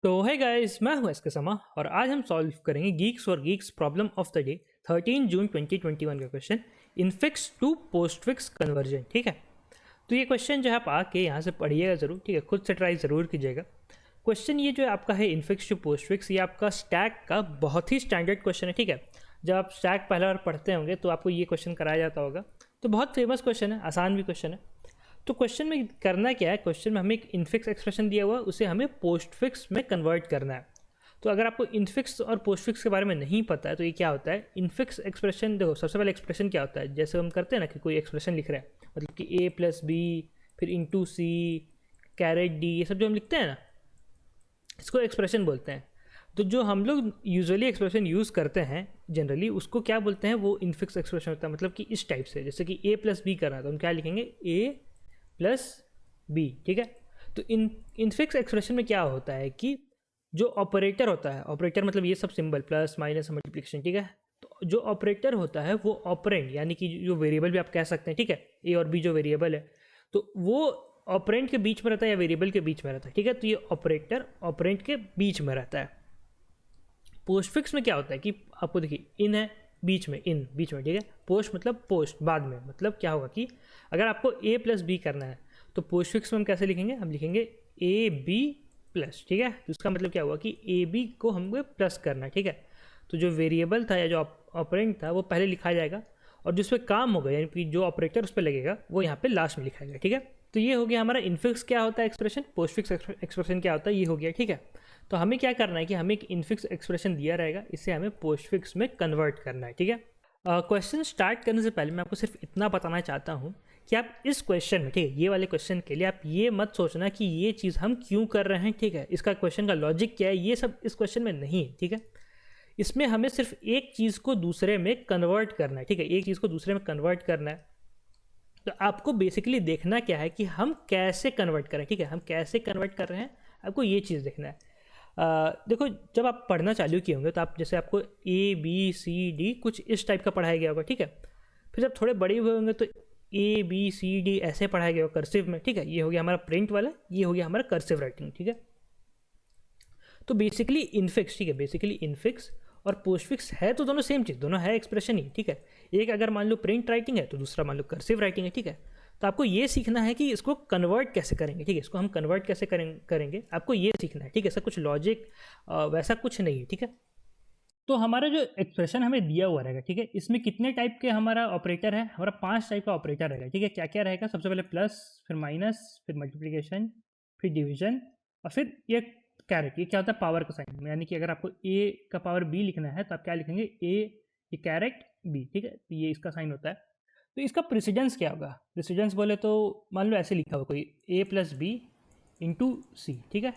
तो है गाइस, मैं हूं एसके समा और आज हम सॉल्व करेंगे GeeksforGeeks problem of the day 13 June 2021 का question infix to postfix conversion. ठीक है, तो ये क्वेश्चन जो है आप आके यहाँ से पढ़िएगा ज़रूर। ठीक है, खुद से ट्राई ज़रूर कीजिएगा। क्वेश्चन ये जो आपका है इनफिक्स टू पोस्टफिक्स, ये आपका स्टैक का बहुत ही स्टैंडर्ड क्वेश्चन है। ठीक है, जब आप स्टैक पहला बार पढ़ते होंगे तो आपको ये क्वेश्चन कराया जाता होगा। तो बहुत फेमस क्वेश्चन है, आसान भी क्वेश्चन है। तो क्वेश्चन में करना क्या है, क्वेश्चन में हमें एक इनफिक्स एक्सप्रेशन दिया हुआ है, उसे हमें पोस्टफिक्स में कन्वर्ट करना है। तो अगर आपको इनफिक्स और पोस्टफिक्स के बारे में नहीं पता है तो ये क्या होता है। इनफिक्स एक्सप्रेशन देखो, सबसे पहले एक्सप्रेशन क्या होता है, जैसे हम करते हैं ना कि कोई एक्सप्रेशन लिख रहे हैं, मतलब कि ए प्लस बी फिर इंटू सी कैरेट डी, ये सब जो हम लिखते हैं ना, इसको एक्सप्रेशन बोलते हैं। तो जो हम लोग यूजुअली एक्सप्रेशन यूज़ करते हैं जनरली, उसको क्या बोलते हैं, वो इनफिक्स एक्सप्रेशन होता है। मतलब कि इस टाइप से, जैसे कि ए प्लस बी करना है तो हम क्या लिखेंगे, ए प्लस बी। ठीक है, तो इनफिक्स एक्सप्रेशन में क्या होता है कि जो ऑपरेटर होता है, ऑपरेटर मतलब ये सब सिंबल प्लस माइनस मल्टीप्लिकेशन, ठीक है, तो जो ऑपरेटर होता है वो ऑपरेंड यानी कि जो वेरिएबल भी आप कह सकते हैं। ठीक है, ए और बी जो वेरिएबल है तो वो ऑपरेंड के बीच में रहता है या वेरिएबल के बीच में रहता है। ठीक है, तो ये ऑपरेटर ऑपरेंड के बीच में रहता है। पोस्टफिक्स में क्या होता है कि आपको देखिए, इन है बीच में, इन बीच में। ठीक है, पोस्ट मतलब पोस्ट बाद में, मतलब क्या होगा कि अगर आपको ए प्लस बी करना है तो पोस्टफिक्स में हम कैसे लिखेंगे, हम लिखेंगे ए बी प्लस। ठीक है, तो इसका मतलब क्या हुआ कि ए बी को हमको प्लस करना है। ठीक है, तो जो वेरिएबल था या जो ऑपरेंड था वो पहले लिखा जाएगा और जिस पे काम होगा यानी कि जो ऑपरेटर उस पर लगेगा वो यहाँ पे लास्ट में लिखा जाएगा। ठीक है, तो ये हो गया हमारा इनफिक्स क्या होता है एक्सप्रेशन, पोस्टफिक्स एक्सप्रेशन क्या होता है, ये हो गया। ठीक है, तो हमें क्या करना है कि हमें एक इनफिक्स एक्सप्रेशन दिया रहेगा, इसे हमें पोस्टफिक्स में कन्वर्ट करना है। ठीक है, क्वेश्चन स्टार्ट करने से पहले मैं आपको सिर्फ इतना बताना चाहता हूँ कि आप इस क्वेश्चन में, ठीक है, ये वाले क्वेश्चन के लिए आप ये मत सोचना कि ये चीज़ हम क्यों कर रहे हैं। ठीक है, इसका क्वेश्चन का लॉजिक क्या है, ये सब इस क्वेश्चन में नहीं है। ठीक है, इसमें हमें सिर्फ एक चीज़ को दूसरे में कन्वर्ट करना है। ठीक है, एक चीज़ को दूसरे में कन्वर्ट करना है। तो आपको बेसिकली देखना क्या है कि हम कैसे कन्वर्ट करें। ठीक है, हम कैसे कन्वर्ट कर रहे हैं, आपको ये चीज़ देखना है। देखो, जब आप पढ़ना चालू किए होंगे तो आप जैसे आपको ए बी सी डी कुछ इस टाइप का पढ़ाया गया होगा। ठीक है, फिर जब थोड़े बड़े हुए होंगे तो ए बी सी डी ऐसे पढ़ाया गया होगा कर्सिव में। ठीक है, ये हो गया हमारा प्रिंट वाला, ये हो गया हमारा कर्सिव राइटिंग। ठीक है, तो बेसिकली इनफिक्स, ठीक है, बेसिकली इनफिक्स और पोस्टफिक्स है तो दोनों सेम चीज़, दोनों है एक्सप्रेशन ही। ठीक है, एक अगर मान लो प्रिंट राइटिंग है तो दूसरा मान लो कर्सिव राइटिंग है। ठीक है, तो आपको ये सीखना है कि इसको कन्वर्ट कैसे करेंगे। ठीक है, इसको हम कन्वर्ट कैसे करेंगे आपको ये सीखना है। ठीक है, ऐसा कुछ लॉजिक वैसा कुछ नहीं है। ठीक है, तो हमारा जो एक्सप्रेशन हमें दिया हुआ रहेगा, ठीक है, इसमें कितने टाइप के हमारा ऑपरेटर है, हमारा 5 टाइप का ऑपरेटर रहेगा। ठीक है, क्या क्या रहेगा, सबसे पहले प्लस, फिर माइनस, फिर मल्टीप्लिकेशन, फिर डिवीजन और फिर ये कैरेट। ये क्या होता है, पावर का साइन, यानी कि अगर आपको ए का पावर बी लिखना है तो आप क्या लिखेंगे, ए ये कैरेट बी। ठीक है, तो ये इसका साइन होता है। तो इसका प्रेसिडेंस क्या होगा, प्रेसिडेंस बोले तो मान लो ऐसे लिखा हुआ कोई ए प्लस बी इंटू सी। ठीक है,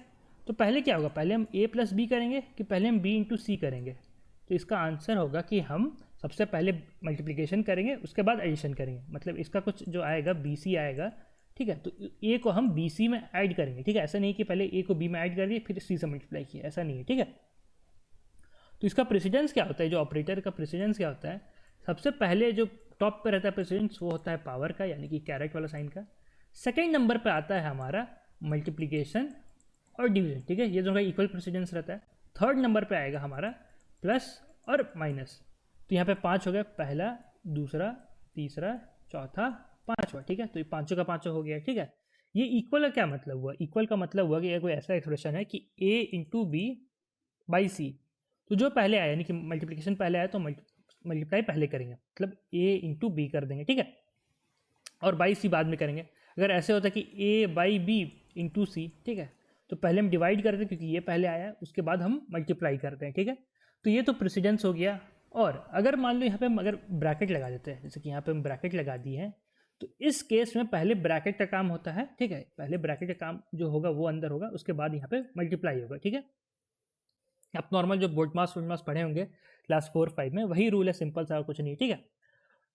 तो पहले क्या होगा, पहले हम ए प्लस बी करेंगे कि पहले हम बी इंटू सी करेंगे। तो इसका आंसर होगा कि हम सबसे पहले मल्टीप्लिकेशन करेंगे उसके बाद एडिशन करेंगे, मतलब इसका कुछ जो आएगा बी सी आएगा। ठीक है, तो ए को हम बी सी में ऐड करेंगे। ठीक है, ऐसा नहीं कि पहले ए को बी में ऐड कर दिए फिर सी से मल्टीप्लाई किया, ऐसा नहीं है। ठीक है, तो इसका प्रेसिडेंस क्या होता है, जो ऑपरेटर का प्रेसिडेंस क्या होता है, सबसे पहले जो टॉप पे रहता है प्रेसिडेंस वो होता है पावर का, यानी कि कैरेट वाला साइन का। सेकेंड नंबर पे आता है हमारा मल्टीप्लिकेशन और डिवीजन। ठीक है, ये दोनों का इक्वल प्रेसिडेंस रहता है। थर्ड नंबर पे आएगा हमारा प्लस और माइनस। तो यहाँ पे 5 हो गया, पहला, दूसरा, तीसरा, चौथा, पाँचवा। ठीक है, तो ये पाँचों का पाँचों हो गया। ठीक है, ये इक्वल का क्या मतलब हुआ, इक्वल का मतलब हुआ कि ये कोई ऐसा एक्सप्रेशन है कि ए इंटू बी बाई सी। तो जो पहले आया यानी कि मल्टीप्लिकेशन पहले आया तो मल्टीप्लाई पहले करेंगे, मतलब ए इंटू बी कर देंगे। ठीक है, और बाई सी बाद में करेंगे। अगर ऐसे होता कि ए बाई बी इंटू सी, ठीक है, तो पहले हम डिवाइड करते हैं क्योंकि ये पहले आया, उसके बाद हम मल्टीप्लाई करते हैं। ठीक है, तो ये तो प्रेसिडेंस हो गया। और अगर मान लो यहाँ पे हम अगर ब्रैकेट लगा देते हैं, जैसे कि यहाँ पे हम ब्रैकेट लगा दिए हैं, तो इस केस में पहले ब्रैकेट का काम होता है। ठीक है, पहले ब्रैकेट का काम जो होगा वो अंदर होगा, उसके बाद यहाँ पे मल्टीप्लाई होगा। ठीक है, आप नॉर्मल जो बोर्ड मास पढ़े होंगे क्लास 4-5 में, वही रूल है, सिंपल सा, कुछ नहीं। ठीक है,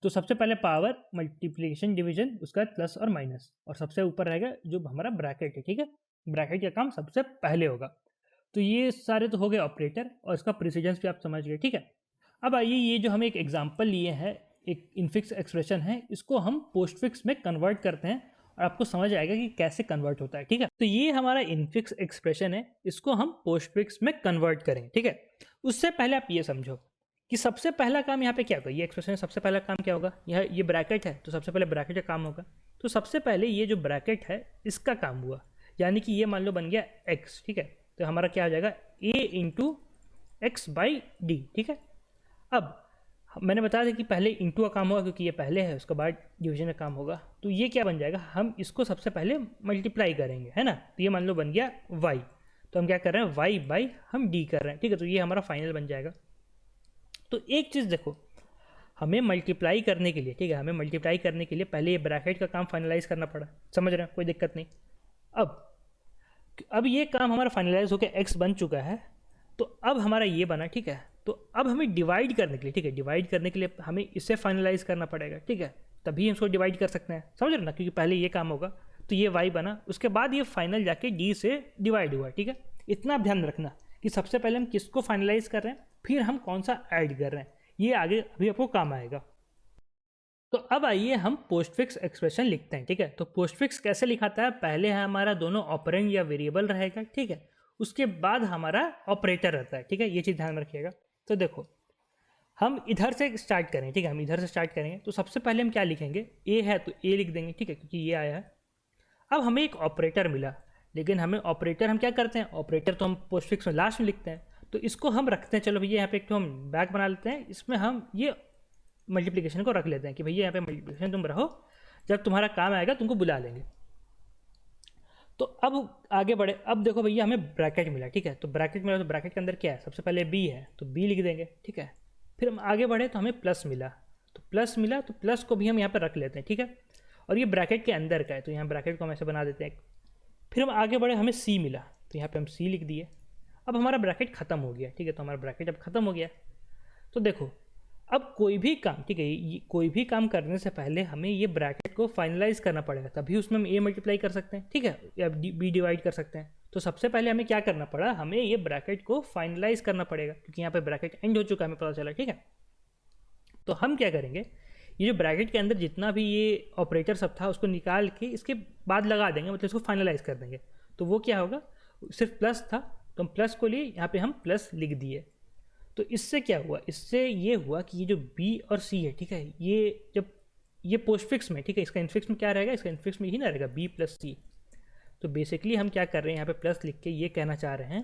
तो सबसे पहले पावर, मल्टीप्लिकेशन, डिवीजन, उसका बाद प्लस और माइनस, और सबसे ऊपर रहेगा जो हमारा ब्रैकेट है। ठीक है, ब्रैकेट का काम सबसे पहले होगा। तो ये सारे तो हो गए ऑपरेटर और इसका प्रेसिडेंस भी आप समझ गए। ठीक है, अब आइए ये जो हम एक एग्जांपल लिए हैं, एक इनफिक्स एक्सप्रेशन है, इसको हम पोस्टफिक्स में कन्वर्ट करते हैं और आपको समझ आएगा कि कैसे कन्वर्ट होता है, ठीक है। तो ये हमारा इनफिक्स एक्सप्रेशन है, इसको हम पोस्टफिक्स में कन्वर्ट करेंगे, ठीक है। उससे पहले आप ये समझो कि सबसे पहला काम यहाँ पे क्या होगा, ये एक्सप्रेशन सबसे पहला काम क्या होगा, ये ब्रैकेट है तो सबसे पहले ब्रैकेट का काम होगा। तो सबसे पहले ये जो ब्रैकेट है इसका काम हुआ, यानी कि ये मान लो बन गया x, ठीक है। तो हमारा क्या हो जाएगा a into x by D, ठीक है। अब मैंने बताया था कि पहले इंटू का काम होगा क्योंकि ये पहले है, उसके बाद डिवीजन का काम होगा। तो ये क्या बन जाएगा, हम इसको सबसे पहले मल्टीप्लाई करेंगे, है ना। तो ये मान लो बन गया y, तो हम क्या कर रहे हैं y बाई हम d कर रहे हैं, ठीक है। तो ये हमारा फाइनल बन जाएगा। तो एक चीज़ देखो, हमें मल्टीप्लाई करने के लिए, ठीक है, हमें मल्टीप्लाई करने के लिए पहले ये ब्रैकेट का काम फाइनलाइज करना पड़ा, समझ रहे हैं, कोई दिक्कत नहीं। अब ये काम हमारा फाइनलाइज होकर x बन चुका है, तो अब हमारा ये बना, ठीक है। तो अब हमें डिवाइड करने के लिए, ठीक है, डिवाइड करने के लिए हमें इसे फाइनलाइज करना पड़ेगा, ठीक है, तभी हम इसको डिवाइड कर सकते हैं, समझ रहे ना, क्योंकि पहले ये काम होगा। तो ये y बना, उसके बाद ये फाइनल जाके d से डिवाइड हुआ, ठीक है। इतना ध्यान रखना कि सबसे पहले हम किसको फाइनलाइज कर रहे हैं, फिर हम कौन सा ऐड कर रहे हैं, ये आगे अभी आपको काम आएगा। तो अब आइए हम पोस्टफिक्स एक्सप्रेशन लिखते हैं, ठीक है। तो पोस्टफिक्स कैसे लिखाता है, पहले हमारा दोनों ऑपरेंड या वेरिएबल रहेगा, ठीक है, उसके बाद हमारा ऑपरेटर रहता है, ठीक है, ये चीज़ ध्यान में रखिएगा। तो देखो हम इधर से स्टार्ट करें, ठीक है, हम इधर से स्टार्ट करेंगे। तो सबसे पहले हम क्या लिखेंगे, ए है तो ए लिख देंगे, ठीक है, क्योंकि ये आया है। अब हमें एक ऑपरेटर मिला, लेकिन हमें ऑपरेटर हम क्या करते हैं, ऑपरेटर तो हम पोस्टफिक्स में लास्ट में लिखते हैं, तो इसको हम रखते हैं, चलो भैया यहाँ पे एक तो हम बैक बना लेते हैं, इसमें हम ये मल्टीप्लिकेशन को रख लेते हैं कि भैया यहाँ पे मल्टीप्लिकेशन तुम रहो, जब तुम्हारा काम आएगा तुमको बुला लेंगे। तो अब आगे बढ़े, अब देखो भैया हमें ब्रैकेट मिला, ठीक है। तो ब्रैकेट मिला, तो ब्रैकेट के अंदर क्या है, सबसे पहले b है तो b लिख देंगे, ठीक है। फिर हम आगे बढ़े तो हमें प्लस मिला, तो प्लस मिला तो प्लस को भी हम यहाँ पर रख लेते हैं, ठीक है। और ये ब्रैकेट के अंदर का है, तो यहाँ ब्रैकेट को हम ऐसे बना देते हैं। फिर हम आगे बढ़े, हमें c मिला, तो यहाँ पर हम c लिख दिए। अब हमारा ब्रैकेट ख़त्म हो गया, ठीक है, तो हमारा ब्रैकेट अब ख़त्म हो गया। तो देखो अब कोई भी काम, ठीक है, कोई भी काम करने से पहले हमें ये ब्रैकेट को फाइनलाइज करना पड़ेगा, तभी उसमें हम a मल्टीप्लाई कर सकते हैं, ठीक है, या b डिवाइड कर सकते हैं। तो सबसे पहले हमें क्या करना पड़ा, हमें ये ब्रैकेट को फाइनलाइज करना पड़ेगा, क्योंकि यहाँ पे ब्रैकेट एंड हो चुका है, हमें पता चला, ठीक है। तो हम क्या करेंगे, ये जो ब्रैकेट के अंदर जितना भी ये ऑपरेटर सब था उसको निकाल के इसके बाद लगा देंगे, मतलब इसको फाइनलाइज कर देंगे। तो वो क्या होगा, सिर्फ प्लस था तो हम प्लस को लिए, यहाँ पे हम प्लस लिख दिए। तो इससे क्या हुआ, इससे ये हुआ कि ये जो b और c है, ठीक है, ये जब ये पोस्टफिक्स में, ठीक है, इसका इनफिक्स में क्या रहेगा, इसका इनफिक्स में ही ना रहेगा b प्लस c। तो बेसिकली हम क्या कर रहे हैं, यहाँ पे प्लस लिख के ये कहना चाह रहे हैं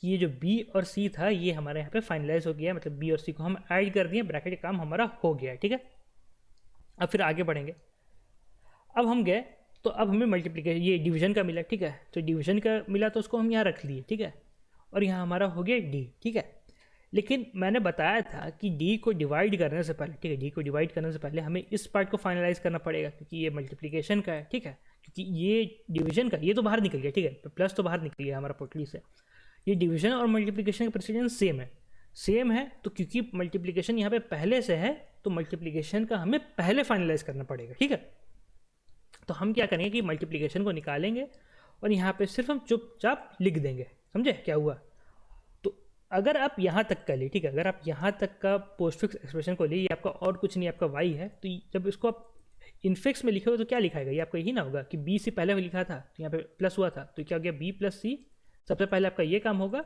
कि ये जो b और c था ये हमारे यहाँ पे फाइनलाइज हो गया, मतलब b और c को हम ऐड कर दिए, ब्रैकेट का काम हमारा हो गया, ठीक है। अब फिर आगे बढ़ेंगे, अब हम गए तो अब हमें मल्टीप्लिकेशन, ये डिवीजन का मिला, ठीक है, तो डिवीजन का मिला तो उसको हम यहाँ रख लिए, ठीक है, और यहाँ हमारा हो गया d, ठीक है। लेकिन मैंने बताया था कि d को डिवाइड करने से पहले, ठीक है, d को डिवाइड करने से पहले हमें इस पार्ट को फाइनलाइज करना पड़ेगा, क्योंकि ये मल्टीप्लिकेशन का है, ठीक है, क्योंकि ये डिवीजन का, ये तो बाहर निकल गया, ठीक है, प्लस तो बाहर निकल गया हमारा पोटली से। ये डिवीजन और मल्टीप्लिकेशन का प्रेसिडेंस सेम है, तो क्योंकि मल्टीप्लिकेशन यहाँ पे पहले से है तो मल्टीप्लिकेशन का हमें पहले फाइनलाइज करना पड़ेगा, ठीक है। तो हम क्या करेंगे कि मल्टीप्लिकेशन को निकालेंगे और यहाँ पे सिर्फ हम चुपचाप लिख देंगे, समझे क्या हुआ। तो अगर आप यहाँ तक का लिए, ठीक है, अगर आप यहाँ तक का पोस्टफिक्स एक्सप्रेशन को लिए, ये आपका और कुछ नहीं, आपका y है, तो जब इसको आप इनफिक्स में लिखोगे तो क्या लिखाएगा, ये आपको यही ना होगा कि b से पहले लिखा था तो यहाँ पे प्लस हुआ था, तो क्या हो गया b प्लस सी, सबसे पहले आपका ये काम होगा,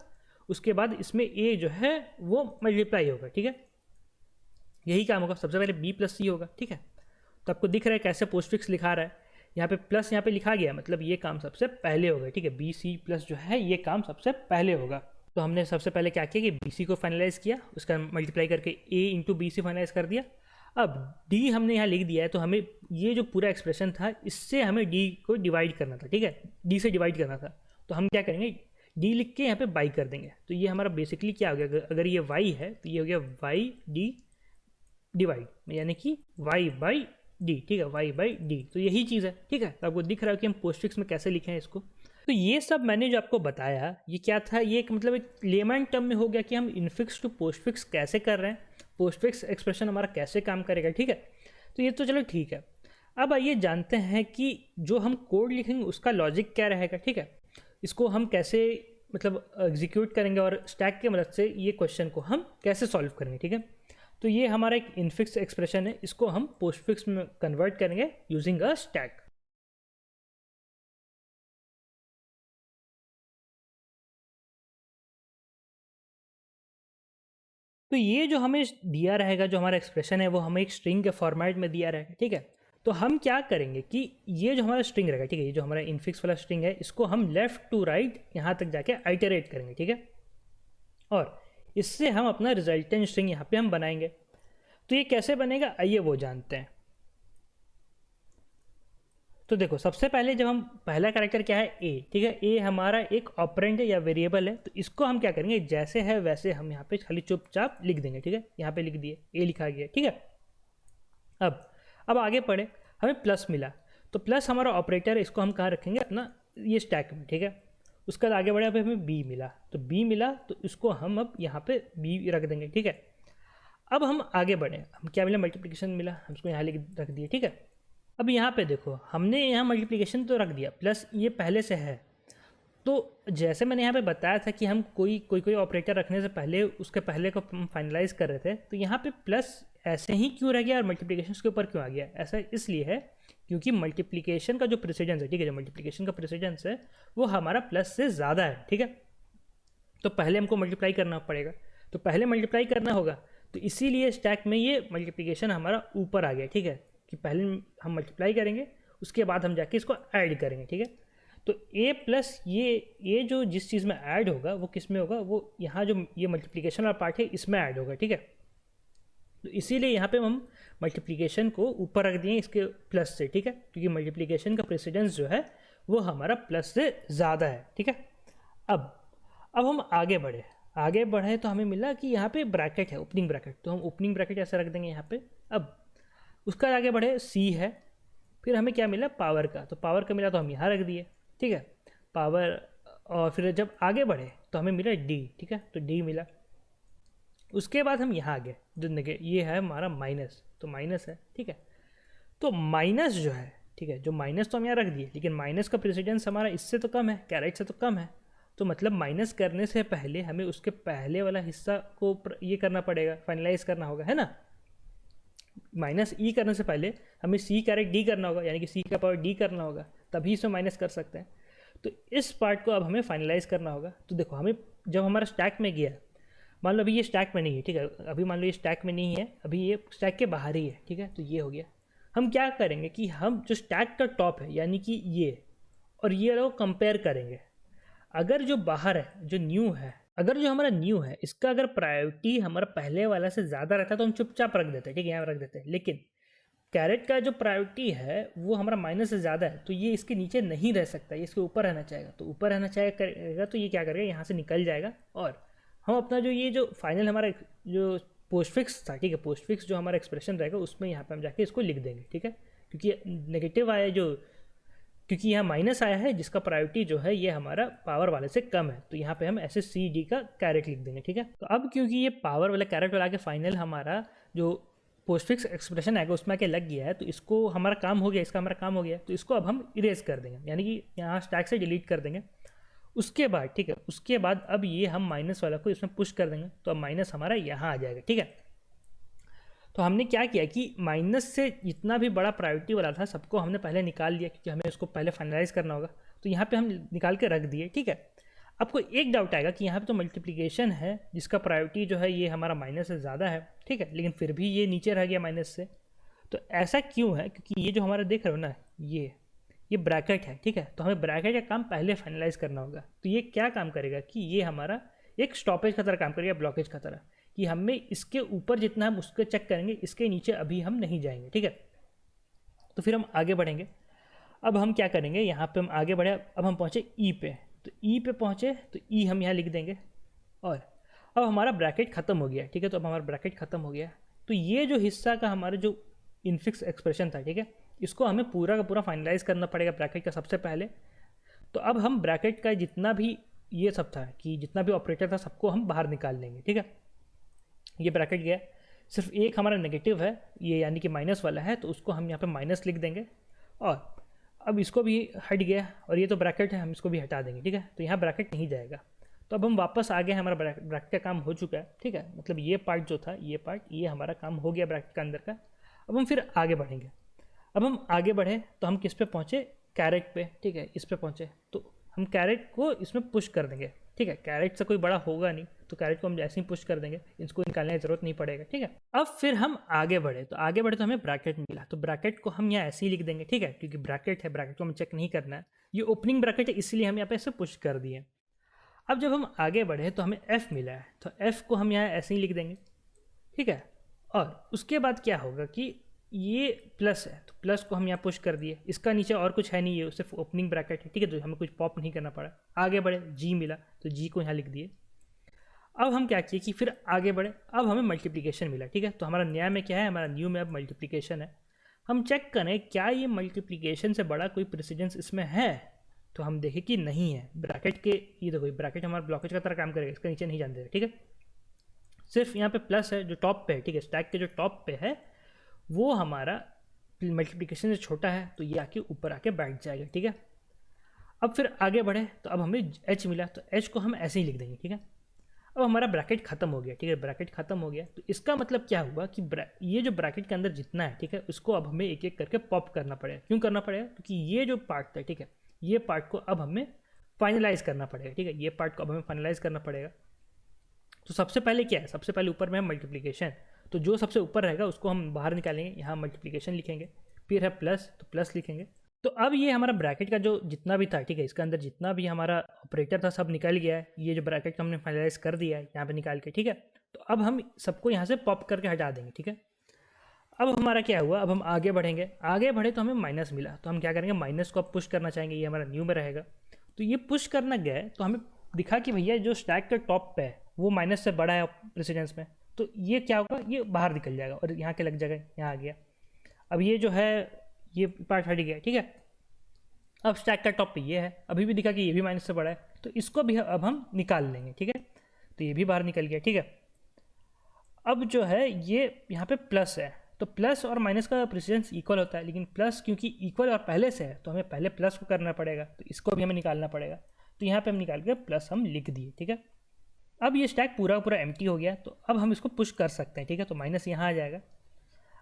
उसके बाद इसमें a जो है वो मल्टीप्लाई होगा, ठीक है, यही काम होगा, सबसे पहले b प्लस सी होगा, ठीक है। तो आपको दिख रहा है कैसे पोस्टफिक्स लिखा रहा है, यहाँ पे प्लस यहाँ पे लिखा गया, मतलब ये काम सबसे पहले होगा, ठीक है, बी सी प्लस जो है ये काम सबसे पहले होगा। तो हमने सबसे पहले क्या किया कि बी सी को फाइनलाइज किया, उसका मल्टीप्लाई करके a into B C finalise कर दिया। अब d हमने यहाँ लिख दिया है, तो हमें ये जो पूरा एक्सप्रेशन था इससे हमें d को डिवाइड करना था, ठीक है, d से डिवाइड करना था। तो हम क्या करेंगे, d लिख के यहाँ पे बाई कर देंगे, तो ये हमारा बेसिकली क्या हो गया, अगर ये y है तो ये हो गया y d डिवाइड, यानी कि y बाई d, ठीक है, y बाई d। तो यही चीज़ है, ठीक है। तो आपको दिख रहा है कि हम पोस्टफिक्स में कैसे लिखे हैं इसको। तो ये सब मैंने जो आपको बताया ये क्या था, ये एक मतलब एक लेमन टर्म में हो गया कि हम इनफिक्स टू पोस्टफिक्स कैसे कर रहे हैं, पोस्टफिक्स एक्सप्रेशन हमारा कैसे काम करेगा, ठीक है। तो ये तो चलो ठीक है। अब आइए जानते हैं कि जो हम कोड लिखेंगे उसका लॉजिक क्या रहेगा, ठीक है, इसको हम कैसे मतलब एग्जीक्यूट करेंगे और स्टैक की मदद से ये क्वेश्चन को हम कैसे सॉल्व करेंगे, ठीक है। तो ये हमारा एक इनफिक्स एक्सप्रेशन है, इसको हम पोस्टफिक्स में कन्वर्ट करेंगे यूजिंग अ स्टैक। तो ये जो हमें दिया रहेगा, जो हमारा एक्सप्रेशन है वो हमें एक स्ट्रिंग के फॉर्मेट में दिया रहेगा, ठीक है। तो हम क्या करेंगे कि ये जो हमारा स्ट्रिंग रहेगा, ठीक है, ये जो हमारा इनफिक्स वाला स्ट्रिंग है, इसको हम लेफ्ट टू राइट यहाँ तक जाके आइटरेट करेंगे, ठीक है, और इससे हम अपना रिजल्टेंट स्ट्रिंग यहाँ पे हम बनाएंगे। तो ये कैसे बनेगा आइए वो जानते हैं। तो देखो, सबसे पहले जब हम पहला कैरेक्टर क्या है ए, ठीक है, ए हमारा एक ऑपरेंड है या वेरिएबल है, तो इसको हम क्या करेंगे जैसे है वैसे हम यहाँ पे खाली चुपचाप लिख देंगे, ठीक है, यहाँ पे लिख दिए ए लिखा गया, ठीक है। अब आगे पढ़े, हमें प्लस मिला, तो प्लस हमारा ऑपरेटर है, इसको हम कहाँ रखेंगे अपना ये स्टैक में, ठीक है। उसके बाद आगे बढ़े, अभी हमें बी मिला, तो बी मिला तो इसको हम अब यहाँ पे बी रख देंगे, ठीक है। अब हम आगे बढ़े, हम क्या मिला मल्टीप्लिकेशन मिला, हम इसको यहाँ लिख रख दिए, ठीक है। अब यहाँ पे देखो, हमने यहाँ मल्टीप्लिकेशन तो रख दिया, प्लस ये पहले से है, तो जैसे मैंने यहाँ पे बताया था कि हम कोई ऑपरेटर रखने से पहले उसके पहले को हम फाइनलाइज कर रहे थे, तो यहाँ पे प्लस ऐसे ही क्यों रह गया और मल्टीप्लिकेशन के ऊपर क्यों आ गया, ऐसा इसलिए है क्योंकि मल्टीप्लिकेशन का जो प्रेसिडेंस है, ठीक है, जो मल्टीप्लिकेशन का प्रेसिडेंस है वो हमारा प्लस से ज़्यादा है, ठीक है। तो पहले हमको मल्टीप्लाई करना पड़ेगा, तो पहले मल्टीप्लाई करना होगा, तो इसीलिए स्टैक में ये मल्टीप्लिकेशन हमारा ऊपर आ गया, ठीक है, कि पहले हम मल्टीप्लाई करेंगे उसके बाद हम जाके इसको ऐड करेंगे, ठीक है। तो ए प्लस ये जो जिस चीज़ में ऐड होगा वो किस में होगा, वो यहाँ जो ये मल्टीप्लिकेशन वाला पार्ट है इसमें ऐड होगा, ठीक है। तो इसीलिए यहाँ पे हम मल्टीप्लिकेशन को ऊपर रख दिए इसके प्लस से, ठीक है, क्योंकि मल्टीप्लिकेशन का प्रेसिडेंस जो है वो हमारा प्लस से ज़्यादा है, ठीक है। अब हम आगे बढ़े तो हमें मिला कि यहाँ पे ब्रैकेट है, ओपनिंग ब्रैकेट, तो हम ओपनिंग ब्रैकेट ऐसे रख देंगे यहाँ पे। अब उसका आगे बढ़े, सी है, फिर हमें क्या मिला पावर का, तो पावर का मिला तो हम यहाँ रख दिए, ठीक है, पावर। और फिर जब आगे बढ़े तो हमें मिला डी, ठीक है, तो डी मिला। उसके बाद हम यहाँ आ गए, जो ये है हमारा माइनस, तो माइनस है, ठीक है। तो माइनस जो है, ठीक है, जो माइनस तो हम यहाँ रख दिए, लेकिन माइनस का प्रेसिडेंस हमारा इससे तो कम है, कैरेट से तो कम है, तो मतलब माइनस करने से पहले हमें उसके पहले वाला हिस्सा को ये करना पड़ेगा, फाइनलाइज करना होगा, है ना। माइनस ई करने से पहले हमें सी कैरेट डी करना होगा, यानी कि सी का पावर डी करना होगा, तभी इसमें माइनस कर सकते हैं। तो इस पार्ट को अब हमें फाइनलाइज करना होगा। तो देखो, हमें जब हमारा स्टैक में गया, मान लो अभी ये स्टैक में नहीं है, ठीक है, अभी मान लो ये स्टैक में नहीं है, अभी ये स्टैक के बाहर ही है, ठीक है, तो ये हो गया। हम क्या करेंगे कि हम जो स्टैक का टॉप है, यानी कि ये और ये लोग कंपेयर करेंगे। अगर जो बाहर है, जो न्यू है, अगर जो हमारा न्यू है इसका अगर प्रायोरिटी हमारा पहले वाला से ज़्यादा रहता है तो हम चुपचाप रख देते हैं, ठीक है, यहाँ रख देते हैं। लेकिन कैरेट का जो प्रायोरिटी है वो हमारा माइनस से ज़्यादा है, तो ये इसके नीचे नहीं रह सकता, ये इसके ऊपर रहना चाहेगा, तो ऊपर रहना चाहेगा तो ये क्या करेगा, यहाँ से निकल जाएगा और हम अपना जो फाइनल हमारा जो पोस्टफिक्स था, ठीक है, पोस्टफिक्स जो हमारा एक्सप्रेशन रहेगा उसमें यहाँ पे हम जाके इसको लिख देंगे, ठीक है, क्योंकि नेगेटिव आया क्योंकि यहाँ माइनस आया है जिसका प्रायोरिटी जो है ये हमारा पावर वाले से कम है, तो यहाँ पे हम ऐसे सी डी का कैरेट लिख देंगे, ठीक है। तो अब क्योंकि ये पावर वाला कैरेट वाला के फाइनल हमारा जो पोस्टफिक्स एक्सप्रेशन आएगा उसमें आके लग गया है, तो इसको हमारा काम हो गया, इसका हमारा काम हो गया, तो इसको अब हम इरेज कर देंगे, यानी कि यहाँ स्टैक से डिलीट कर देंगे। उसके बाद, ठीक है, उसके बाद अब ये हम माइनस वाला को इसमें पुश कर देंगे, तो अब माइनस हमारा यहाँ आ जाएगा, ठीक है। तो हमने क्या किया कि माइनस से जितना भी बड़ा प्रायोरिटी वाला था सबको हमने पहले निकाल लिया, क्योंकि हमें उसको पहले फाइनलाइज करना होगा, तो यहाँ पे हम निकाल के रख दिए, ठीक है। आपको एक डाउट आएगा कि यहाँ पे तो मल्टीप्लिकेशन है जिसका प्रायोरिटी जो है ये हमारा माइनस से ज़्यादा है, ठीक है, लेकिन फिर भी ये नीचे रह गया माइनस से, तो ऐसा क्यों है, क्योंकि ये जो हमारा देख रहे हो ना, ये ब्रैकेट है, ठीक है, तो हमें ब्रैकेट का काम पहले फाइनलाइज करना होगा। तो ये क्या काम करेगा कि ये हमारा एक स्टॉपेज का तरह काम करेगा, ब्लॉकेज का तरह, कि हमें इसके ऊपर जितना हम उसको चेक करेंगे, इसके नीचे अभी हम नहीं जाएंगे, ठीक है। तो फिर हम आगे बढ़ेंगे। अब हम क्या करेंगे, यहाँ पे हम आगे बढ़े, अब हम पहुँचे ई पे, तो ई पे पहुँचे तो ई हम यहाँ लिख देंगे, और अब हमारा ब्रैकेट ख़त्म हो गया, ठीक है, तो अब हमारा ब्रैकेट ख़त्म हो गया, तो ये जो हिस्सा का हमारा जो इनफिक्स एक्सप्रेशन था, ठीक है, इसको हमें पूरा का पूरा फाइनलाइज करना पड़ेगा ब्रैकेट का सबसे पहले। तो अब हम ब्रैकेट का जितना भी ये सब था, कि जितना भी ऑपरेटर था सबको हम बाहर निकाल लेंगे, ठीक है। ये ब्रैकेट गया, सिर्फ एक हमारा नेगेटिव है ये, यानी कि माइनस वाला है, तो उसको हम यहाँ पे माइनस लिख देंगे, और अब इसको भी हट गया, और ये तो ब्रैकेट है, हम इसको भी हटा देंगे, ठीक है, तो यहाँ ब्रैकेट नहीं जाएगा। तो अब हम वापस आ गए, हमारा ब्रैकेट का काम हो चुका है, ठीक है, मतलब ये पार्ट जो था, ये हमारा काम हो गया ब्रैकेट के अंदर का। अब हम फिर आगे बढ़ेंगे। अब हम आगे बढ़े तो हम किस पे पहुँचे, कैरेट पे, ठीक है, इस पे पहुँचे, तो हम कैरेट को इसमें पुश कर देंगे। ठीक है, कैरेट से कोई बड़ा होगा नहीं, तो कैरेट को हम जैसे ही पुश कर देंगे, इसको निकालने की जरूरत नहीं पड़ेगा। ठीक है, अब फिर हम आगे बढ़े तो हमें ब्रैकेट मिला, तो ब्रैकेट को हम यहाँ ऐसे ही लिख देंगे। ठीक है, क्योंकि ब्रैकेट है, ब्रैकेट को हमें चेक नहीं करना है, ये ओपनिंग ब्रैकेट है, इसलिए हम यहाँ पे ऐसे पुश कर दिए। अब जब हम आगे बढ़े तो हमें एफ मिला है, तो एफ को हम यहाँ ऐसे ही लिख देंगे। ठीक है, और उसके बाद क्या होगा कि ये प्लस है, तो प्लस को हम यहाँ पुश कर दिए, इसका नीचे और कुछ है नहीं, ये सिर्फ ओपनिंग ब्रैकेट है। ठीक है, तो हमें कुछ पॉप नहीं करना पड़ा। आगे बढ़े, जी मिला, तो जी को यहाँ लिख दिए। अब हम क्या किए कि फिर आगे बढ़े, अब हमें मल्टीप्लिकेशन मिला। ठीक है, तो हमारा नया में क्या है, हमारा न्यू में अब मल्टीप्लिकेशन है। हम चेक करें क्या ये मल्टीप्लिकेशन से बड़ा कोई प्रेसिडेंस इसमें है, तो हम देखें कि नहीं है। ब्रैकेट के ये देखो, ब्रैकेट हमारा ब्लॉकेज का तरह काम करेगा, इसका नीचे नहीं जाने देगा। ठीक है, सिर्फ यहाँ पे प्लस है जो टॉप पे है। ठीक है, स्टैक के जो टॉप पे है वो हमारा मल्टीप्लिकेशन से छोटा है, तो ये आके ऊपर आके बैठ जाएगा। ठीक है, अब फिर आगे बढ़े तो अब हमें एच मिला, तो एच को हम ऐसे ही लिख देंगे। ठीक है, अब हमारा ब्रैकेट खत्म हो गया। ठीक है, ब्रैकेट खत्म हो गया, तो इसका मतलब क्या हुआ कि ये जो ब्रैकेट के अंदर जितना है, ठीक है, उसको अब हमें एक एक करके पॉप करना पड़ेगा। क्यों करना पड़ेगा, क्योंकि ये जो पार्ट था, ठीक है, ये पार्ट को अब हमें फाइनलाइज करना पड़ेगा। ठीक है, ये पार्ट को अब हमें फाइनलाइज करना पड़ेगा। तो सबसे पहले क्या है, सबसे पहले ऊपर में है मल्टीप्लिकेशन, तो जो सबसे ऊपर रहेगा उसको हम बाहर निकालेंगे, यहाँ मल्टीप्लिकेशन लिखेंगे। फिर है प्लस, तो प्लस लिखेंगे। तो अब ये हमारा ब्रैकेट का जो जितना भी था, ठीक है, इसके अंदर जितना भी हमारा ऑपरेटर था सब निकल गया है। ये जो ब्रैकेट को हमने फाइनलाइज कर दिया है यहाँ पे निकाल के। ठीक है, तो अब हम सबको यहाँ से पॉप करके हटा देंगे। ठीक है, अब हमारा क्या हुआ, अब हम आगे बढ़ेंगे। आगे बढ़े तो हमें माइनस मिला, तो हम क्या करेंगे, माइनस को अब पुश करना चाहेंगे, ये हमारा न्यू में रहेगा। तो ये पुश करना गया तो हमें दिखा कि भैया जो स्टैक के टॉप पे है वो माइनस से बड़ा है प्रेसिडेंस में, तो ये क्या होगा, ये बाहर निकल जाएगा और यहाँ के लग जाएगा, यहाँ आ गया। अब ये जो है ये पार्ट हट गया। ठीक है, अब स्टैक का टॉप पे ये है, अभी भी दिखा कि ये भी माइनस से बड़ा है, तो इसको भी अब हम निकाल लेंगे। ठीक है, तो ये भी बाहर निकल गया। ठीक है, अब जो है ये यहाँ पे प्लस है, तो प्लस और माइनस का प्रेसिडेंस इक्वल होता है, लेकिन प्लस क्योंकि इक्वल और पहले से है तो हमें पहले प्लस को करना पड़ेगा, तो इसको भी हमें निकालना पड़ेगा। तो यहाँ पे हम निकाल के प्लस हम लिख दिए। ठीक है, अब ये स्टैक पूरा पूरा एम्प्टी हो गया, तो अब हम इसको पुश कर सकते हैं। ठीक है, तो माइनस यहाँ आ जाएगा।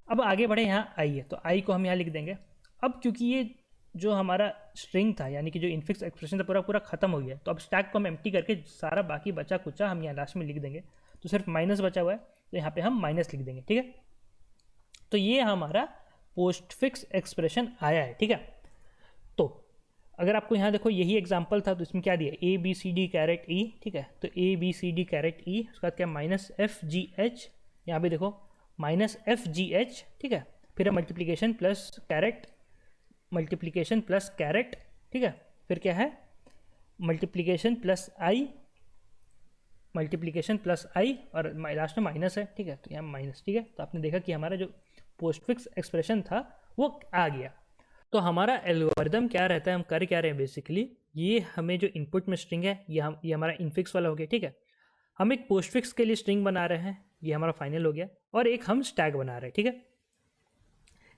अब आगे बढ़े, यहाँ आई है, तो आई को हम यहाँ लिख देंगे। अब क्योंकि ये जो हमारा स्ट्रिंग था, यानी कि जो इनफिक्स एक्सप्रेशन था, पूरा पूरा खत्म हो गया, तो अब स्टैक को हम एम्प्टी करके सारा बाकी बचा कुचा हम यहाँ लास्ट में लिख देंगे। तो सिर्फ माइनस बचा हुआ है, तो यहाँ पे हम माइनस लिख देंगे। ठीक है, तो ये हमारा पोस्ट फिक्स एक्सप्रेशन आया है। ठीक है, तो अगर आपको यहाँ देखो यही एग्जाम्पल था, तो इसमें क्या दिया, A B C D caret E. ठीक है, तो A B C D caret E, उसके बाद क्या माइनस एफ जी एच, यहाँ पे देखो माइनस एफ जी एच। ठीक है, फिर multiplication plus caret, multiplication plus caret. ठीक है, फिर क्या है, multiplication plus I, multiplication plus I, और लास्ट में माइनस है। ठीक है, तो यहाँ माइनस। ठीक है, तो आपने देखा कि हमारा जो पोस्ट फिक्स एक्सप्रेशन था वो आ गया। तो हमारा एल्गोरिदम क्या रहता है, हम कर क्या रहे हैं बेसिकली, ये हमें जो इनपुट में स्ट्रिंग है ये हमारा इनफिक्स वाला हो गया। ठीक है, हम एक पोस्ट फिक्स के लिए स्ट्रिंग बना रहे हैं, ये हमारा फाइनल हो गया, और एक हम स्टैक बना रहे हैं। ठीक है,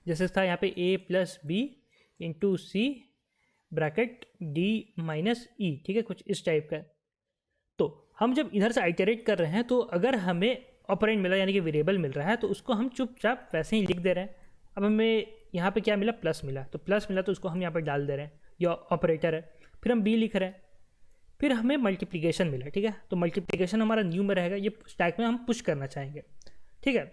जैसे था यहाँ पे a plus B into C bracket D minus E. ठीक है, कुछ इस टाइप का। तो हम जब इधर से आइटरेट कर रहे हैं, तो अगर हमें ऑपरेंड मिला यानी कि वेरिएबल मिल रहा है, तो उसको हम चुपचाप वैसे ही लिख दे रहे हैं। अब हमें यहाँ पे क्या मिला, प्लस मिला, तो प्लस मिला तो उसको हम यहाँ पर डाल दे रहे हैं, या ऑपरेटर है। फिर हम बी लिख रहे हैं, फिर हमें मल्टीप्लिकेशन मिला। ठीक है, तो मल्टीप्लिकेशन हमारा न्यू में रहेगा, ये स्टैक में हम पुश करना चाहेंगे। ठीक है,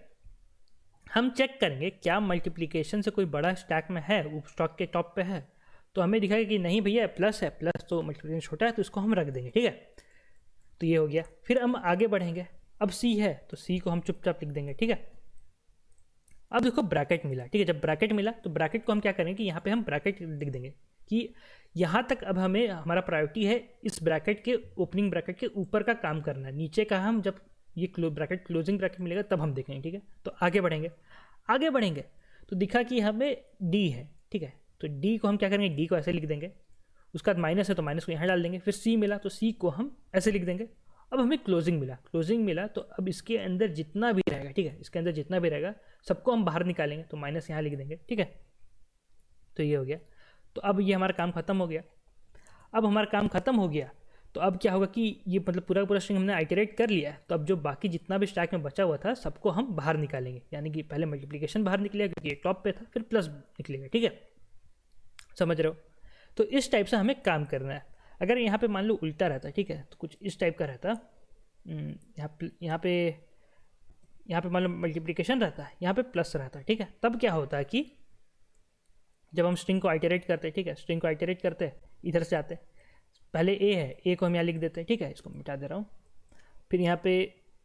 हम चेक करेंगे क्या मल्टीप्लिकेशन से कोई बड़ा स्टैक में है, वो स्टॉक के टॉप पे है, तो हमें दिखाएगा कि नहीं भैया प्लस है, प्लस तो मल्टीप्लिकेशन छोटा है, तो इसको हम रख देंगे। ठीक है, तो ये हो गया। फिर हम आगे बढ़ेंगे, अब सी है तो सी को हम चुपचाप लिख देंगे। ठीक है, अब देखो ब्रैकेट मिला। ठीक है, जब ब्रैकेट मिला तो ब्रैकेट को हम क्या करेंगे कि यहाँ पे हम ब्रैकेट लिख देंगे कि यहाँ तक अब हमें हमारा प्रायोरिटी है इस ब्रैकेट के, ओपनिंग ब्रैकेट के ऊपर का काम करना है, नीचे का हम जब ये ब्रैकेट क्लोजिंग ब्रैकेट मिलेगा तब हम देखेंगे। ठीक है, तो आगे बढ़ेंगे तो दिखा कि हमें डी है। ठीक है, तो डी को हम क्या करेंगे, डी को ऐसे लिख देंगे, उसके बाद माइनस है तो माइनस को यहाँ डाल देंगे। फिर सी मिला तो सी को हम ऐसे लिख देंगे। अब हमें क्लोजिंग मिला तो अब इसके अंदर जितना भी रहेगा, ठीक है, इसके अंदर जितना भी रहेगा सबको हम बाहर निकालेंगे, तो माइनस यहाँ लिख देंगे। ठीक है, तो ये हो गया। तो अब ये हमारा काम खत्म हो गया। तो अब क्या होगा कि ये मतलब पूरा पूरा स्ट्रिंग हमने आइटरेट कर लिया है, तो अब जो बाकी जितना भी स्टैक में बचा हुआ था सबको हम बाहर निकालेंगे, यानी कि पहले मल्टीप्लिकेशन बाहर निकलेगा क्योंकि ये टॉप पे था, फिर प्लस निकलेगा। ठीक है, समझ रहे हो? तो इस टाइप से हमें काम करना है। अगर यहाँ पे मान लो उल्टा रहता, ठीक है, तो कुछ इस टाइप का रहता, यहाँ पे मान लो मल्टीप्लिकेशन रहता है, यहाँ पे प्लस रहता है, ठीक है, तब क्या होता है कि जब हम स्ट्रिंग को आइटरेट करते हैं, ठीक है, स्ट्रिंग को आइटरेट करते हैं, इधर से आते हैं, पहले ए है, ए को हम यहाँ लिख देते हैं, ठीक है, इसको मिटा दे रहा हूँ, फिर यहाँ पे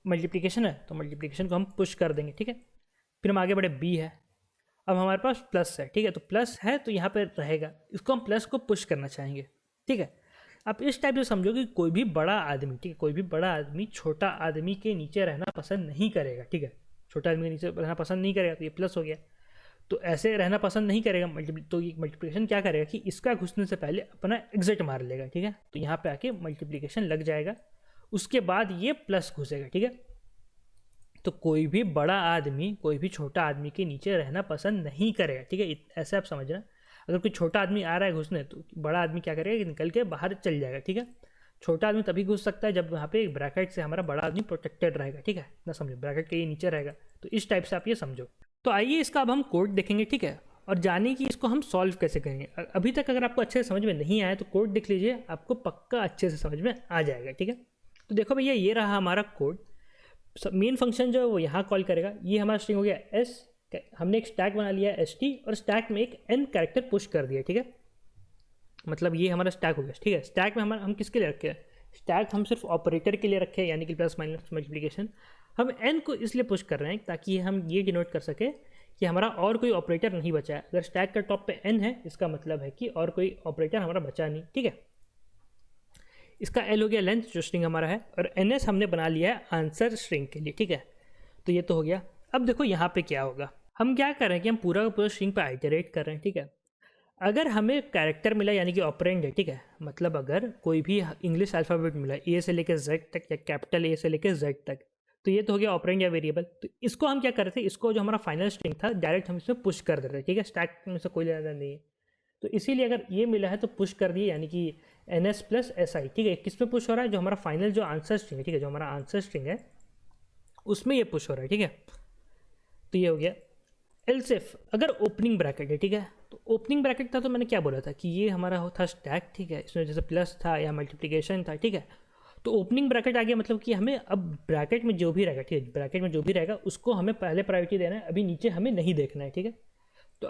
मल्टीप्लिकेशन है तो मल्टीप्लिकेशन को हम पुश कर देंगे, ठीक है, फिर हम आगे बढ़े बी है, अब हमारे पास प्लस है, ठीक है, तो प्लस है तो यहाँ पे रहेगा, इसको हम प्लस को पुश करना चाहेंगे, ठीक है। आप इस टाइप से समझो कि कोई भी बड़ा आदमी, ठीक है, कोई भी बड़ा आदमी छोटा आदमी के नीचे रहना पसंद नहीं करेगा, ठीक है, छोटा आदमी के नीचे रहना पसंद नहीं करेगा, तो ये प्लस हो गया, तो ऐसे रहना पसंद नहीं करेगा तो ये मल्टीप्लिकेशन क्या करेगा कि इसका घुसने से पहले अपना एग्जिट मार लेगा, ठीक है, तो यहाँ पे आके मल्टीप्लिकेशन लग जाएगा, उसके बाद ये प्लस घुसेगा, ठीक है। तो कोई भी बड़ा आदमी कोई भी छोटा आदमी के नीचे रहना पसंद नहीं करेगा, ठीक है, ऐसे आप समझना। अगर कोई छोटा आदमी आ रहा है घुसने तो बड़ा आदमी क्या करेगा कि निकल के बाहर चल जाएगा, ठीक है। छोटा आदमी तभी घुस सकता है जब वहाँ पे एक ब्रैकेट से हमारा बड़ा आदमी प्रोटेक्टेड रहेगा, ठीक है ना, समझो ब्रैकेट के ये नीचे रहेगा, तो इस टाइप से आप ये समझो। तो आइए इसका अब हम कोड देखेंगे, ठीक है, और जाने कि इसको हम सॉल्व कैसे करेंगे। अभी तक अगर आपको अच्छे से समझ में नहीं आया तो कोड देख लीजिए, आपको पक्का अच्छे से समझ में आ जाएगा, ठीक है। तो देखो भैया ये रहा हमारा कोड, मेन फंक्शन जो है वो यहाँ कॉल करेगा, ये हमारा स्ट्रिंग हो गया एस, हमने एक स्टैक बना लिया एस टी और स्टैक में एक एन कैरेक्टर पुश कर दिया, ठीक है, मतलब ये हमारा स्टैक हो गया, ठीक है। स्टैक में हम किसके लिए रखे हैं, स्टैक हम सिर्फ ऑपरेटर के लिए रखे हैं, यानी कि प्लस माइनस मल्टीप्लिकेशन। हम एन को इसलिए पुश कर रहे हैं ताकि हम ये डिनोट कर सके कि हमारा और कोई ऑपरेटर नहीं बचा है। अगर स्टैक का टॉप पे एन है इसका मतलब है कि और कोई ऑपरेटर हमारा बचा नहीं, ठीक है। इसका एल हो गया लेंथ जो स्ट्रिंग हमारा है, और एन एस हमने बना लिया है आंसर स्ट्रिंग के लिए, ठीक है। तो ये तो हो गया। अब देखो यहाँ पे क्या होगा, हम क्या कर रहे हैं कि हम पूरा का पूरा स्ट्रिंग पे आइटरेट कर रहे हैं, ठीक है। अगर हमें कैरेक्टर मिला यानी कि ऑपरेंड है, ठीक है, मतलब अगर कोई भी इंग्लिश अल्फ़ाबेट मिला ए से लेकर जेड तक या कैपिटल ए से लेकर जेड तक, तो ये तो हो गया ऑपरेंड या वेरिएबल। तो इसको हम क्या कर रहे थे, इसको जो हमारा फाइनल स्ट्रिंग था डायरेक्ट हम इसमें पुश कर देते थे, ठीक है, स्टैक में से कोई लेना नहीं है। तो इसीलिए अगर ये मिला है तो पुश कर दिए, यानी कि N S plus S I, ठीक है। किस पे पुश हो रहा है, जो हमारा फाइनल जो आंसर स्ट्रिंग है, ठीक है, जो हमारा आंसर स्ट्रिंग है उसमें ये पुश हो रहा है, ठीक है। तो ये हो गया। एल्स इफ अगर ओपनिंग ब्रैकेट है, ठीक है, तो ओपनिंग ब्रैकेट था तो मैंने क्या बोला था कि ये हमारा था स्टैक, ठीक है, इसमें जैसे प्लस था या मल्टीप्लिकेशन था, ठीक है। तो ओपनिंग ब्रैकेट आ गया, मतलब कि हमें अब ब्रैकेट में जो भी रहेगा, ठीक है, ब्रैकेट में जो भी रहेगा उसको हमें पहले प्रायोरिटी देना है, अभी नीचे हमें नहीं देखना है, ठीक है। तो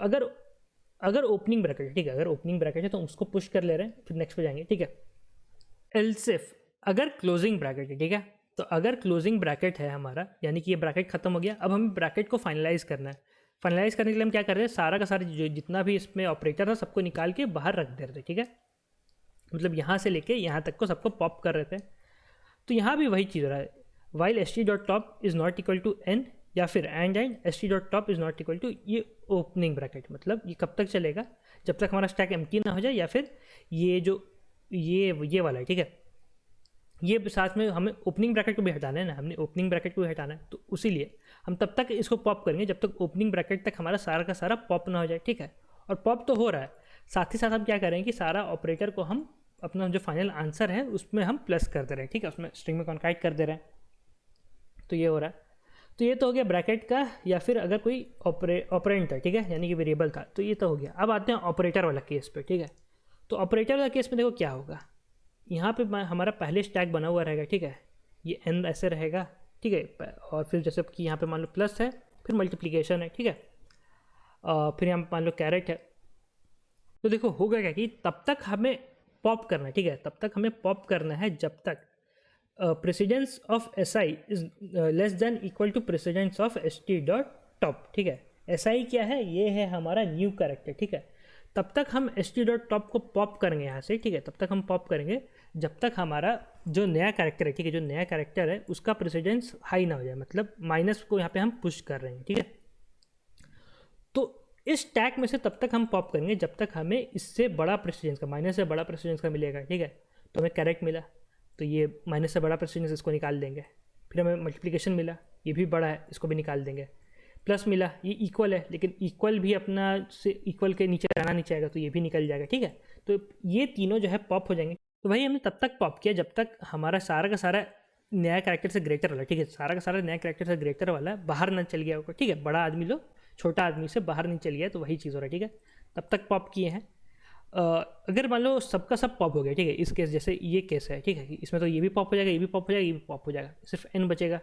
अगर ओपनिंग ब्रैकेट है, ठीक है, अगर ओपनिंग ब्रैकेट है तो उसको पुश कर ले रहे हैं, फिर नेक्स्ट पे जाएंगे, ठीक है। एल्स इफ अगर क्लोजिंग ब्रैकेट है, ठीक है, तो अगर क्लोजिंग ब्रैकेट है हमारा, यानी कि ये ब्रैकेट खत्म हो गया, अब हमें ब्रैकेट को फाइनलाइज करना है। फाइनलाइज करने के लिए हम क्या कर रहे हैं, सारा का सारा जो जितना भी इसमें ऑपरेटर था सबको निकाल के बाहर रख दे रहे थे, ठीक है, मतलब यहाँ से लेके यहाँ तक को सबको पॉप कर रहे थे। तो यहाँ भी वही चीज़ हो रहा है, while S T dot top is not equal to N, या फिर and S T dot top is not equal to ये ओपनिंग ब्रैकेट, मतलब ये कब तक चलेगा, जब तक हमारा स्टैक एम्प्टी ना हो जाए, या फिर ये जो ये वाला है, ठीक है, ये साथ में हमें ओपनिंग ब्रैकेट को भी हटाना है ना, हमने ओपनिंग ब्रैकेट को भी हटाना है, तो उसीलिए हम तब तक इसको पॉप करेंगे जब तक ओपनिंग ब्रैकेट तक हमारा सारा का सारा पॉप ना हो जाए, ठीक है। और पॉप तो हो रहा है, साथ ही साथ हम क्या करेंगे कि सारा ऑपरेटर को हम अपना जो फाइनल आंसर है उसमें हम प्लस कर दे रहे हैं, ठीक है, उसमें स्ट्रिंग में कॉन्काइट कर दे रहे हैं, तो ये हो रहा है। तो ये तो हो गया ब्रैकेट का, या फिर अगर कोई ऑपरेंट था, ठीक है, यानी कि वेरिएबल था, तो ये तो हो गया। अब आते हैं ऑपरेटर वाला केस पे, ठीक है। तो ऑपरेटर वाला केस में देखो क्या होगा, यहाँ पे हमारा पहले स्टैक बना हुआ रहेगा, ठीक है, ये एन ऐसे रहेगा, ठीक है, और फिर जैसे कि यहाँ पे मान लो प्लस है, फिर मल्टीप्लिकेशन है, ठीक है, फिर यहाँ मान लो कैरेट है। तो देखो होगा क्या कि तब तक हमें पॉप करना है, ठीक है, तब तक हमें पॉप करना है जब तक precedence of S I is less than equal to precedence of S T dot top, ठीक है। एस आई क्या है, ये है हमारा न्यू कैरेक्टर, ठीक है। तब तक हम एस टी डॉट टॉप को पॉप करेंगे यहाँ से, ठीक है, तब तक हम पॉप करेंगे जब तक हमारा जो नया कैरेक्टर है, ठीक है, जो नया कैरेक्टर है उसका प्रेसिडेंस हाई ना हो जाए, मतलब माइनस को यहाँ पे हम पुश कर रहे हैं, ठीक है। तो इस टैग में से तब तक हम पॉप करेंगे जब तक हमें इससे बड़ा प्रेसिडेंस का, माइनस से बड़ा प्रेसिडेंस का मिलेगा, ठीक है। तो हमें कैरेक्ट मिला तो ये माइनस से बड़ा प्रेसिडेंस इसको निकाल देंगे, फिर हमें मल्टीप्लिकेशन मिला, ये भी बड़ा है, इसको भी निकाल देंगे, प्लस मिला, ये इक्वल है, लेकिन इक्वल भी अपना से इक्वल के नीचे रहना नहीं चाहेगा, तो ये भी निकल जाएगा, ठीक है। तो ये तीनों जो है पॉप हो जाएंगे। तो भाई हमने तब तक पॉप किया जब तक हमारा सारा का सारा नया कैरेक्टर से ग्रेटर वाला, ठीक है, सारा का सारा नया कैरेक्टर से ग्रेटर वाला बाहर ना चल गया होगा, ठीक है, बड़ा आदमी लोग छोटा आदमी से बाहर नहीं चल गया, तो वही चीज़ हो रहा है, ठीक है, तब तक पॉप किए हैं। अगर मान लो सबका सब पॉप हो गया, ठीक है, इस केस जैसे ये केस है, ठीक है, कि इसमें तो ये भी पॉप हो जाएगा, ये भी पॉप हो जाएगा, ये भी पॉप हो जाएगा, सिर्फ n बचेगा।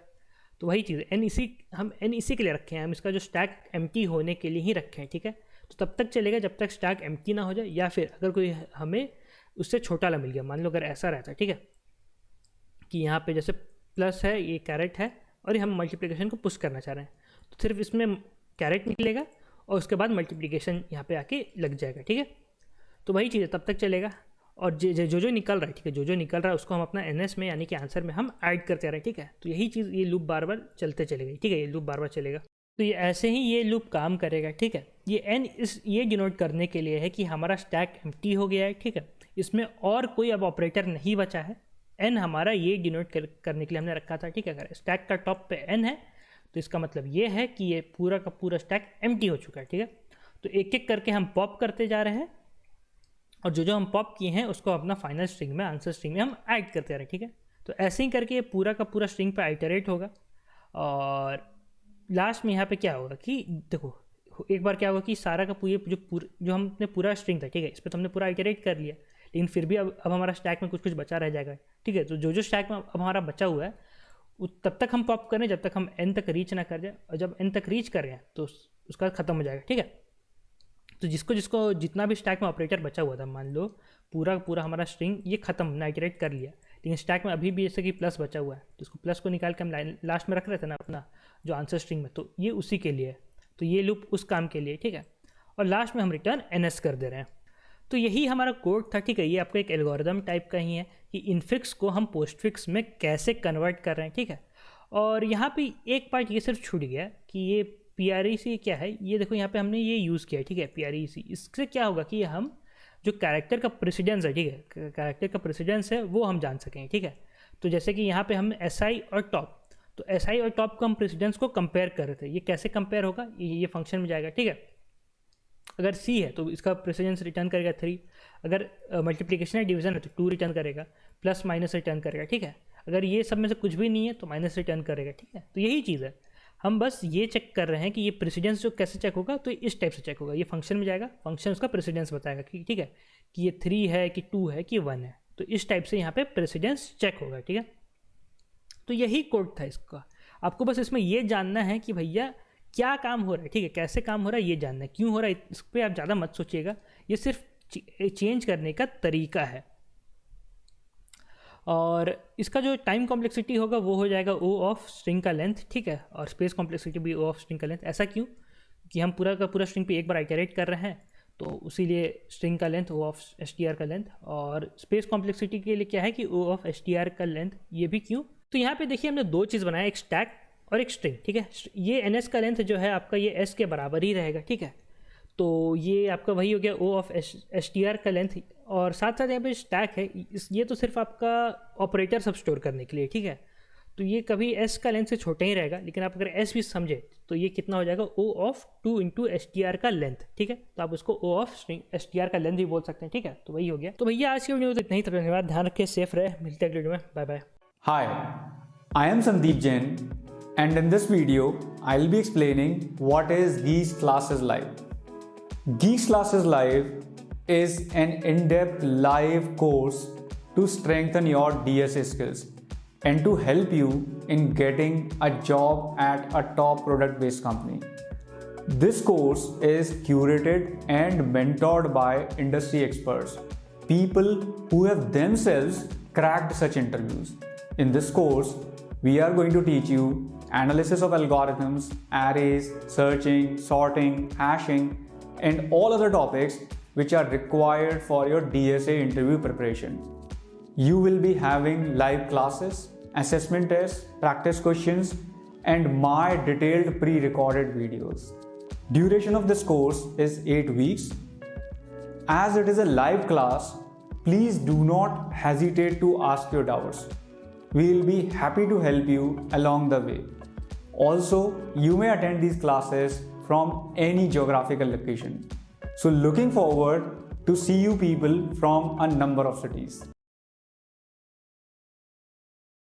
तो वही चीज़ है, हम n इसी के लिए रखे हैं, हम इसका जो स्टैक एम्प्टी होने के लिए ही रखे हैं, ठीक है। तो तब तक चलेगा जब तक स्टैक एम्प्टी ना हो जाए, या फिर अगर कोई हमें उससे छोटा वाला मिल गया, मान लो अगर ऐसा रहता है, ठीक है, कि यहाँ पे जैसे प्लस है, ये कैरेट है, और ये हम मल्टीप्लिकेशन को पुश करना चाह रहे हैं, तो सिर्फ इसमें कैरेट निकलेगा और उसके बाद मल्टीप्लिकेशन यहाँ पे आके लग जाएगा, ठीक है। तो वही चीज़ है, तब तक चलेगा। और जो निकल रहा है, ठीक है, जो निकल रहा है उसको हम अपना NS में यानी कि आंसर में हम ऐड करते रहे, ठीक है। तो यही चीज़, ये लूप बार बार चलते चलेगा, ठीक है, ये लूप बार बार चलेगा। तो ये ऐसे ही ये लूप काम करेगा, ठीक है। ये n ये डिनोट करने के लिए है कि हमारा स्टैक एम्प्टी हो गया है, ठीक है, इसमें और कोई अब ऑपरेटर नहीं बचा है। n हमारा ये डिनोट करने के लिए हमने रखा था, ठीक है। अगर स्टैक का टॉप पे n है तो इसका मतलब ये है कि ये पूरा का पूरा स्टैक एम्प्टी हो चुका है, ठीक है। तो एक एक करके हम पॉप करते जा रहे हैं, और जो हम पॉप किए हैं उसको अपना फाइनल स्ट्रिंग में, आंसर स्ट्रिंग में हम ऐड करते रहे, ठीक है। तो ऐसे ही करके ये पूरा का पूरा स्ट्रिंग पे आइटरेट होगा, और लास्ट में यहाँ पे क्या होगा कि देखो, एक बार क्या होगा कि सारा का जो हमने पूरा स्ट्रिंग था, ठीक है, इस पर तो हमने पूरा आइटरेट कर लिया, लेकिन फिर भी अब हमारा स्टैक में कुछ कुछ बचा रह जाएगा, ठीक है। तो जो स्टैक में अब हमारा बचा हुआ है तब तक हम पॉप करें जब तक हम n तक रीच ना कर जाए, और जब n तक रीच कर रहे हैं तो उसका ख़त्म हो जाएगा, ठीक है। तो जिसको जितना भी स्टैक में ऑपरेटर बचा हुआ था, मान लो पूरा हमारा स्ट्रिंग ये ख़त्म, हमने आइटरेट कर लिया, लेकिन स्टैक में अभी भी जैसे कि प्लस बचा हुआ है, तो इसको प्लस को निकाल के हम लास्ट में रख रहे थे ना अपना जो आंसर स्ट्रिंग में, तो ये उसी के लिए है। तो ये लूप उस काम के लिए, ठीक है, और लास्ट में हम रिटर्न NS कर दे रहे हैं। तो यही हमारा कोड था, ठीक है। ये आपका एक एल्गोरिदम टाइप का ही है कि इनफिक्स को हम पोस्टफिक्स में कैसे कन्वर्ट कर रहे हैं, ठीक है। और यहाँ पे एक पार्ट ये सिर्फ छूट गया कि ये PREC क्या है, ये देखो यहाँ पे हमने ये यूज़ किया है, ठीक है, PREC। इससे क्या होगा कि हम जो कैरेक्टर का प्रेसिडेंस है, ठीक है, कैरेक्टर का प्रेसिडेंस है वो हम जान सकेंगे, ठीक है। तो जैसे कि यहाँ पे हम SI और टॉप, तो SI और टॉप को हम प्रेसिडेंस को कंपेयर कर रहे थे, ये कैसे कंपेयर होगा, ये फंक्शन में जाएगा, ठीक है। अगर C है तो इसका प्रेसिडेंस रिटर्न करेगा 3, अगर मल्टीप्लिकेशन है डिवीजन है तो 2 रिटर्न करेगा, प्लस माइनस रिटर्न करेगा, ठीक है। अगर ये सब में से कुछ भी नहीं है तो माइनस रिटर्न करेगा, ठीक है। तो यही चीज़ है, हम बस ये चेक कर रहे हैं कि ये प्रेसिडेंस जो कैसे चेक होगा, तो इस टाइप से चेक होगा, ये फंक्शन में जाएगा, फंक्शन उसका प्रेसिडेंस बताएगा कि ठीक है कि ये 3 है कि 2 है कि 1 है, तो इस टाइप से यहाँ पे प्रेसिडेंस चेक होगा, ठीक है। तो यही कोड था इसका, आपको बस इसमें ये जानना है कि भैया क्या काम हो रहा है, ठीक है, कैसे काम हो रहा है ये जानना है, क्यों हो रहा है इस पर आप ज़्यादा मत सोचिएगा, ये सिर्फ चेंज करने का तरीका है। और इसका जो टाइम कॉम्प्लेक्सिटी होगा वो हो जाएगा O ऑफ स्ट्रिंग का लेंथ, ठीक है, और स्पेस कॉम्प्लेक्सिटी भी O ऑफ स्ट्रिंग का लेंथ। ऐसा क्यों कि हम पूरा का पूरा स्ट्रिंग पे एक बार आइटरेट कर रहे हैं, तो उसीलिए स्ट्रिंग का लेंथ O ऑफ str का लेंथ, और स्पेस कॉम्प्लेक्सिटी के लिए क्या है कि O ऑफ str का लेंथ, ये भी क्यों। तो यहाँ पे देखिए हमने दो चीज़ बनाया, एक स्टैक और एक स्ट्रिंग, ठीक है। ये NS का लेंथ जो है आपका ये S के बराबर ही रहेगा, ठीक है। तो ये आपका वही हो गया O ऑफ str का लेंथ, और साथ साथ यहाँ पे स्टैक है, ये तो सिर्फ आपका ऑपरेटर सब स्टोर करने के लिए, ठीक है। तो ये कभी S का लेंथ से छोटा ही रहेगा, लेकिन आप अगर S भी समझे तो ये कितना हो जाएगा O ऑफ 2 इंटू str का लेंथ, ठीक है। तो आप उसको O ऑफ str का लेंथ भी बोल सकते हैं, ठीक है। तो वही हो गया। तो भैया आज की वीडियो तो इतना ही था, धन्यवाद, ध्यान रखिए, सेफ रहे, मिलते हैं अगली वीडियो में, bye bye. Hi, I am Sandeep Jain, and in this video, I'll be explaining what is Geeks Classes Live. Geeks Classes Live is an in-depth live course to strengthen your DSA skills and to help you in getting a job at a top product-based company. This course is curated and mentored by industry experts, people who have themselves cracked such interviews. In this course, we are going to teach you analysis of algorithms, arrays, searching, sorting, hashing, and all other topics which are required for your DSA interview preparation. You will be having live classes, assessment tests, practice questions, and my detailed pre-recorded videos. Duration of this course is 8 weeks. As it is a live class, please do not hesitate to ask your doubts. We will be happy to help you along the way. Also, you may attend these classes from any geographical location. So looking forward to see you people from a number of cities.